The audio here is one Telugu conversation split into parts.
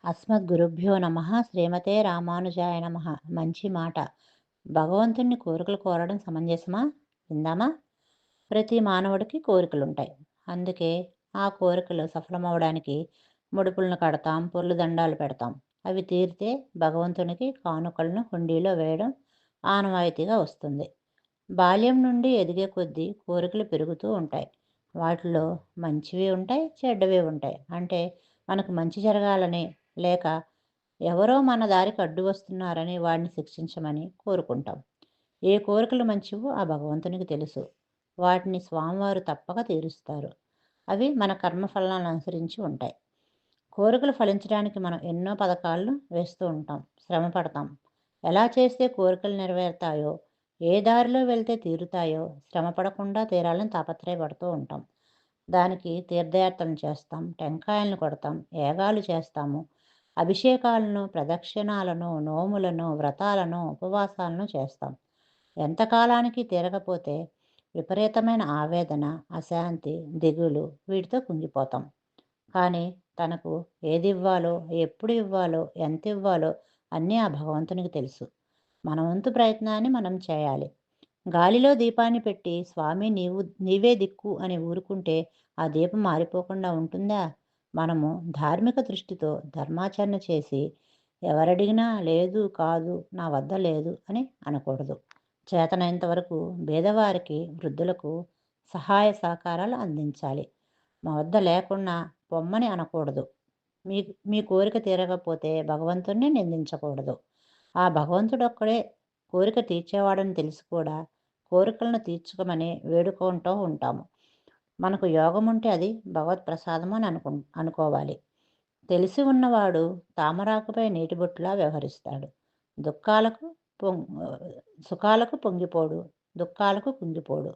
అస్మద్గురుభ్యో నమ. శ్రీమతే రామానుజాయ నమ. మంచి మాట. భగవంతుణ్ణి కోరికలు కోరడం సమంజసమా? విందామా? ప్రతి మానవుడికి కోరికలుంటాయి. అందుకే ఆ కోరికలు సఫలమవడానికి ముడుపులను కడతాం, పొర్లు దండాలు పెడతాం. అవి తీరితే భగవంతునికి కానుకలను హుండీలో వేయడం ఆనవాయితీగా వస్తుంది. బాల్యం నుండి ఎదిగే కొద్దీ కోరికలు పెరుగుతూ ఉంటాయి. వాటిలో మంచివి ఉంటాయి, చెడ్డవి ఉంటాయి. అంటే మనకు మంచి జరగాలని, లేక ఎవరో మన దారికి అడ్డు వస్తున్నారని వాడిని శిక్షించమని కోరుకుంటాం. ఏ కోరికలు మంచివో ఆ భగవంతునికి తెలుసు. వాటిని స్వామివారు తప్పక తీరుస్తారు. అవి మన కర్మఫలాలను అనుసరించి ఉంటాయి. కోరికలు ఫలించడానికి మనం ఎన్నో పథకాలను వేస్తూ ఉంటాం, శ్రమ పడతాం. ఎలా చేస్తే కోరికలు నెరవేరుతాయో, ఏ దారిలో వెళ్తే తీరుతాయో శ్రమ పడకుండా తీరాలని తాపత్రయపడుతూ ఉంటాం. దానికి తీర్థయాత్రలు చేస్తాం, టెంకాయలను కొడతాం, యాగాలు చేస్తాము, అభిషేకాలను, ప్రదక్షిణాలను, నోములను, వ్రతాలను, ఉపవాసాలను చేస్తాం. ఎంతకాలానికి తీరకపోతే విపరీతమైన ఆవేదన, అశాంతి, దిగులు వీటితో కుంగిపోతాం. కానీ తనకు ఏది ఇవ్వాలో, ఎప్పుడు ఇవ్వాలో, ఎంత ఇవ్వాలో అన్నీ ఆ భగవంతునికి తెలుసు. మన వంతు ప్రయత్నాన్ని మనం చేయాలి. గాలిలో దీపాన్ని పెట్టి స్వామి నీవే దిక్కు అని ఊరుకుంటే ఆ దీపం మారిపోకుండా ఉంటుందా? మనము ధార్మిక దృష్టితో ధర్మాచరణ చేసి ఎవరడిగినా లేదు, కాదు, నా వద్ద లేదు అని అనకూడదు. చేతనైనంత వరకు పేదవారికి, వృద్ధులకు సహాయ సహకారాలు అందించాలి. మా వద్ద లేకున్నా పొమ్మని అనకూడదు. మీ మీ కోరిక తీరకపోతే భగవంతుణ్ణి నిందించకూడదు. ఆ భగవంతుడొక్కడే కోరిక తీర్చేవాడని తెలిసి కూడా కోరికలను తీర్చుకోమని వేడుకుంటూ ఉంటాము. మనకు యోగం ఉంటే అది భగవత్ ప్రసాదం అని అనుకోవాలి. తెలిసి ఉన్నవాడు తామరాకుపై నీటి బొట్టులా వ్యవహరిస్తాడు. దుఃఖాలకు పొంగ్ సుఖాలకు పొంగిపోడు, దుఃఖాలకు కుంగిపోడు.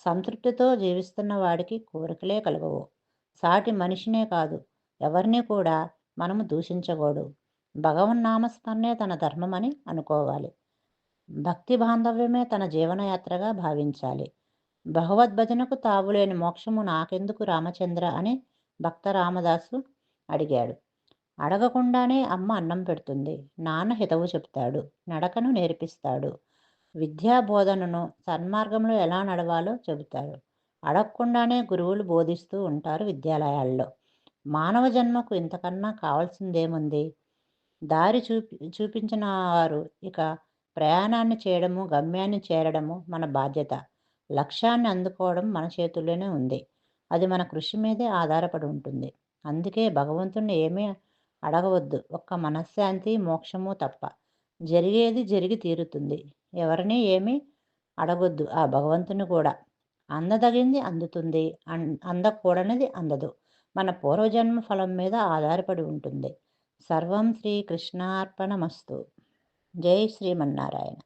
సంతృప్తితో జీవిస్తున్న వాడికి కోరికలే కలగవు. సాటి మనిషినే కాదు, ఎవరిని కూడా మనము దూషించకూడదు. భగవన్నామస్మరణే తన ధర్మమని అనుకోవాలి. భక్తి బాంధవ్యమే తన జీవనయాత్రగా భావించాలి. భగవద్భజనకు తావులేని మోక్షము నాకెందుకు రామచంద్ర అని భక్త రామదాసు అడిగాడు. అడగకుండానే అమ్మ అన్నం పెడుతుంది, నాన్న హితవు చెప్తాడు, నడకను నేర్పిస్తాడు, విద్యా బోధనను సన్మార్గంలో ఎలా నడవాలో చెబుతాడు. అడగకుండానే గురువులు బోధిస్తూ ఉంటారు విద్యాలయాల్లో. మానవ జన్మకు ఇంతకన్నా కావాల్సిందేముంది? దారి చూపించిన వారు ఇక ప్రయాణాన్ని చేయడము, గమ్యాన్ని చేరడము మన బాధ్యత. లక్ష్యాన్ని అందుకోవడం మన చేతుల్లోనే ఉంది. అది మన కృషి మీదే ఆధారపడి ఉంటుంది. అందుకే భగవంతుణ్ణి ఏమీ అడగవద్దు, ఒక్క మనశ్శాంతి, మోక్షము తప్ప. జరిగేది జరిగి తీరుతుంది. ఎవరిని ఏమీ అడగొద్దు. ఆ భగవంతుని కూడా అందదగింది అందుతుంది, అందకూడనిది అందదు. మన పూర్వజన్మ ఫలం మీద ఆధారపడి ఉంటుంది. సర్వం శ్రీకృష్ణార్పణమస్తు. జై శ్రీమన్నారాయణ.